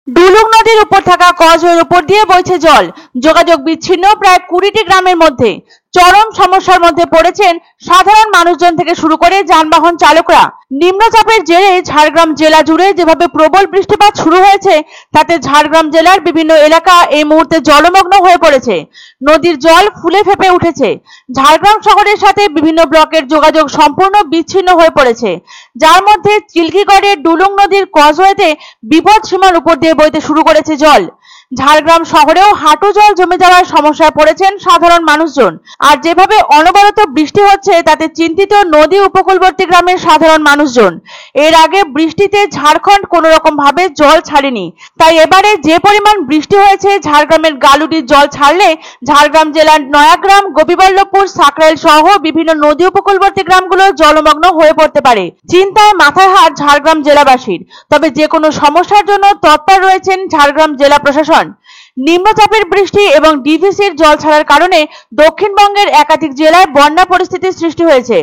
ডুলুং নদীর উপর থাকা কজওয়ের উপর দিয়ে বইছে জল। যোগাযোগ বিচ্ছিন্ন প্রায় 20টি গ্রামের মধ্যে। চরম সমস্যার মধ্যে পড়েছেন সাধারণ মানুষজন থেকে শুরু করে যানবাহন চালকরা। নিম্নচাপের জেরে ঝাড়গ্রাম জেলা জুড়ে যেভাবে প্রবল বৃষ্টিপাত শুরু হয়েছে, তাতে ঝাড়গ্রাম জেলার বিভিন্ন এলাকা এই মুহূর্তে জলমগ্ন হয়ে পড়েছে। নদীর জল ফুলে ফেঁপে উঠেছে। ঝাড়গ্রাম শহরের সাথে বিভিন্ন ব্লকের যোগাযোগ সম্পূর্ণ বিচ্ছিন্ন হয়ে পড়েছে, যার মধ্যে চিল্কিগড়ের ডুলুং নদীর কজওয়েতে বিপদ সীমার উপর দিয়ে বইতে শুরু করেছে জল। ঝাড়গ্রাম শহরেও হাঁটু জল জমে যাওয়ার সমস্যায় পড়েছেন সাধারণ মানুষজন। আর যেভাবে অনবরত বৃষ্টি হচ্ছে, তাতে চিন্তিত নদী উপকূলবর্তী গ্রামের সাধারণ মানুষজন। এর আগে বৃষ্টিতে ঝাড়খণ্ড কোনো রকম ভাবে জল ছাড়েনি, তাই এবারে যে পরিমাণ বৃষ্টি হয়েছে, ঝাড়গ্রামের গালুডির জল ছাড়লে ঝাড়গ্রাম জেলার নয়াগ্রাম, গোপীবল্লভপুর, সাকরাইল সহ বিভিন্ন নদী উপকূলবর্তী গ্রামগুলো জলমগ্ন হয়ে পড়তে পারে। চিন্তায় মাথায় হাত ঝাড়গ্রাম জেলাবাসীর। তবে যে কোনো সমস্যার জন্য তৎপর রয়েছেন ঝাড়গ্রাম জেলা প্রশাসন। নিম্নচাপের বৃষ্টি এবং ডিভিসির জল ছাড়ার কারণে দক্ষিণবঙ্গের একাধিক জেলায় বন্যা পরিস্থিতির সৃষ্টি হয়েছে।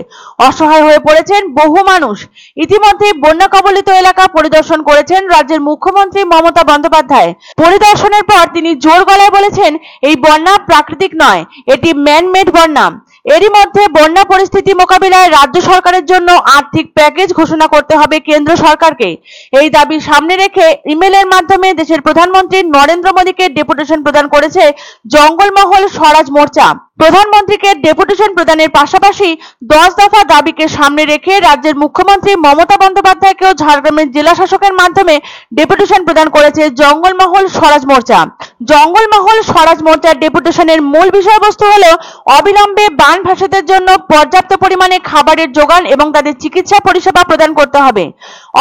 অসহায় হয়ে পড়েছেন বহু মানুষ। ইতিমধ্যে বন্যা কবলিত এলাকা পরিদর্শন করেছেন রাজ্যের মুখ্যমন্ত্রী মমতা বন্দ্যোপাধ্যায়। পরিদর্শনের পর তিনি জোর গলায় বলেছেন, এই বন্যা প্রাকৃতিক নয়, এটি ম্যানমেড বন্যা। এরই মধ্যে বন্যা পরিস্থিতি মোকাবিলায় রাজ্য সরকারের জন্য আর্থিক প্যাকেজ ঘোষণা করতে হবে কেন্দ্র সরকারকে। এই দাবি সামনে রেখে ইমেলের মাধ্যমে দেশের প্রধানমন্ত্রী নরেন্দ্র মোদীকে ডেপুটেশন প্রদান করেছে জঙ্গলমহল স্বরাজ মোর্চা। প্রধানমন্ত্রীকে ডেপুটেশন প্রদানের পাশাপাশি 10 দফা দাবিকে সামনে রেখে রাজ্যের মুখ্যমন্ত্রী মমতা বন্দ্যোপাধ্যায়কেও ঝাড়গ্রামের জেলা শাসকের মাধ্যমে ডেপুটেশন প্রদান করেছে জঙ্গলমহল স্বরাজ মোর্চা। জঙ্গলমহল স্বরাজ মোর্চার ডেপুটেশনের মূল বিষয়বস্তু হল অবিলম্বে বানভাসীদের জন্য পর্যাপ্ত পরিমাণে খাবারের যোগান এবং তাদের চিকিৎসা পরিষেবা প্রদান করতে হবে।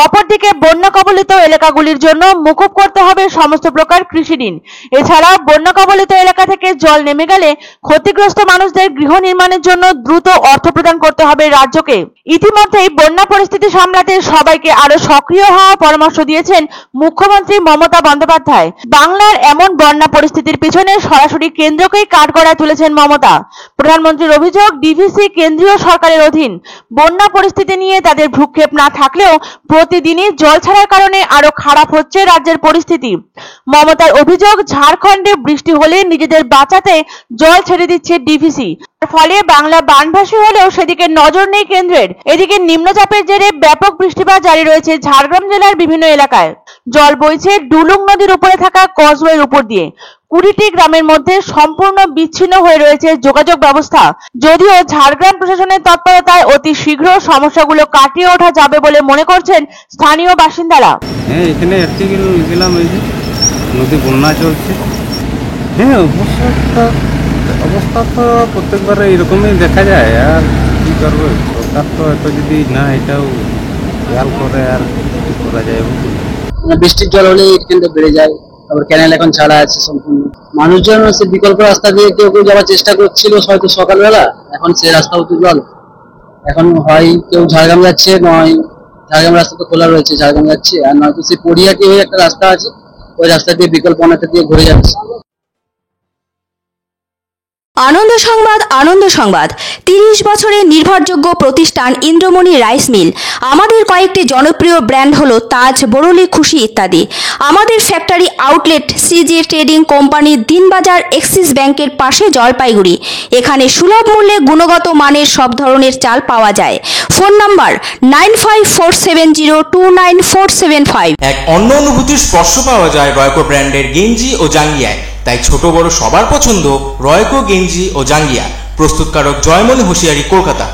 অপরদিকে বন্যা কবলিত এলাকাগুলির জন্য মকুব করতে হবে সমস্ত প্রকার কৃষি ঋণ। এছাড়া বন্যা কবলিত এলাকা থেকে জল নেমে গেলে ক্ষতিগ্রস্ত মানুষদের গৃহ নির্মাণের জন্য দ্রুত অর্থ প্রদান করতে হবে রাজ্যকে। ইতিমধ্যেই বন্যা পরিস্থিতি সামলাতে সবাইকে আরো সক্রিয় হওয়ার পরামর্শ দিয়েছেন মুখ্যমন্ত্রী মমতা বন্দ্যোপাধ্যায়। বাংলার এমন বন্যা পরিস্থিতির পিছনে সরাসরি কেন্দ্রকেই কাঠগড়ায় তুলেছেন মমতা। প্রধানমন্ত্রীর অভিযোগ, ডিভিসি কেন্দ্রীয় সরকারের অধীন। বন্যা পরিস্থিতি নিয়ে তাদের ভ্রুক্ষেপ না থাকলেও প্রতিদিনই জল ছাড়ার কারণে আরো খারাপ হচ্ছে রাজ্যের পরিস্থিতি। মমতার অভিযোগ, ঝাড়খণ্ডে বৃষ্টি হলে নিজেদের বাঁচাতে জল ছেড়ে দিচ্ছে ডিভিসি। ফলে বাংলা বানভাসী হলেও সেদিকে নজর নেই কেন্দ্রের। এদিকে নিম্নচাপের জেরে ব্যাপক বৃষ্টিপাত জারি রয়েছে ঝাড়গ্রাম জেলার বিভিন্ন এলাকায়। জল বইছে ডুলুং নদীর উপরে থাকা কজওয়ের উপর দিয়ে। 20টি গ্রামের মধ্যে সম্পূর্ণ বিচ্ছিন্ন হয়ে রয়েছে যোগাযোগ ব্যবস্থা। যদিও ঝাড়গ্রাম প্রশাসনের তৎপরতায় অতি শীঘ্র সমস্যাগুলো কাটিয়ে ওঠা যাবে বলে মনে করছেন স্থানীয় বাসিন্দারা। এখানে গেলাম, এই যে নদী বন্যা চলছে। অবস্থা তো প্রত্যেকবার এরকমই দেখা যায়। আর কি করবো, সরকার তো এত যদি না এটাও খেয়াল করে আর কি করা যায়। বৃষ্টির জল হলে কিন্তু বেড়ে যায়। তারপর ক্যানেল এখন ছাড়া আছে সম্পূর্ণ। মানুষজন সে বিকল্প রাস্তা দিয়ে কেউ কেউ যাওয়ার চেষ্টা করছিল হয়তো সকালবেলা, এখন সে রাস্তা হতে জল। এখন হয় কেউ ঝাড়গ্রাম যাচ্ছে, নয় ঝাড়গ্রাম রাস্তা তো খোলা রয়েছে, ঝাড়গ্রাম যাচ্ছে, আর নয়তো সে পড়িয়াটি হয়ে একটা রাস্তা আছে, ওই রাস্তা দিয়ে বিকল্প অনেকটা দিয়ে ঘুরে যাচ্ছে। আনন্দ সংবাদ, আনন্দ সংবাদ। 30 বছরের নির্ভরযোগ্য প্রতিষ্ঠান ইন্দ্রমণি রাইস মিল। আমাদের কয়েকটি জনপ্রিয় ব্র্যান্ড হলো তাজ, বরলি, খুশি ইত্যাদি। আমাদের factory outlet CG trading company, Dinbazar, axis ব্যাংকের পাশে, জলপাইগুড়ি। এখানে সুলভ মূল্যে গুণগত মানের সব ধরনের চাল পাওয়া যায়। Phone number 9547029475। এক অন্য অনুভূতির স্পর্শ পাওয়া যায় রয়কো ব্র্যান্ডের গেঞ্জি ও জাঙ্গিয়ায়। তাই ছোট বড় সবার পছন্দ রয়কো গেঞ্জি ও জাঙ্গিয়া। প্রস্তুতকারক জয়মনি হোশিয়ারি, কলকাতা।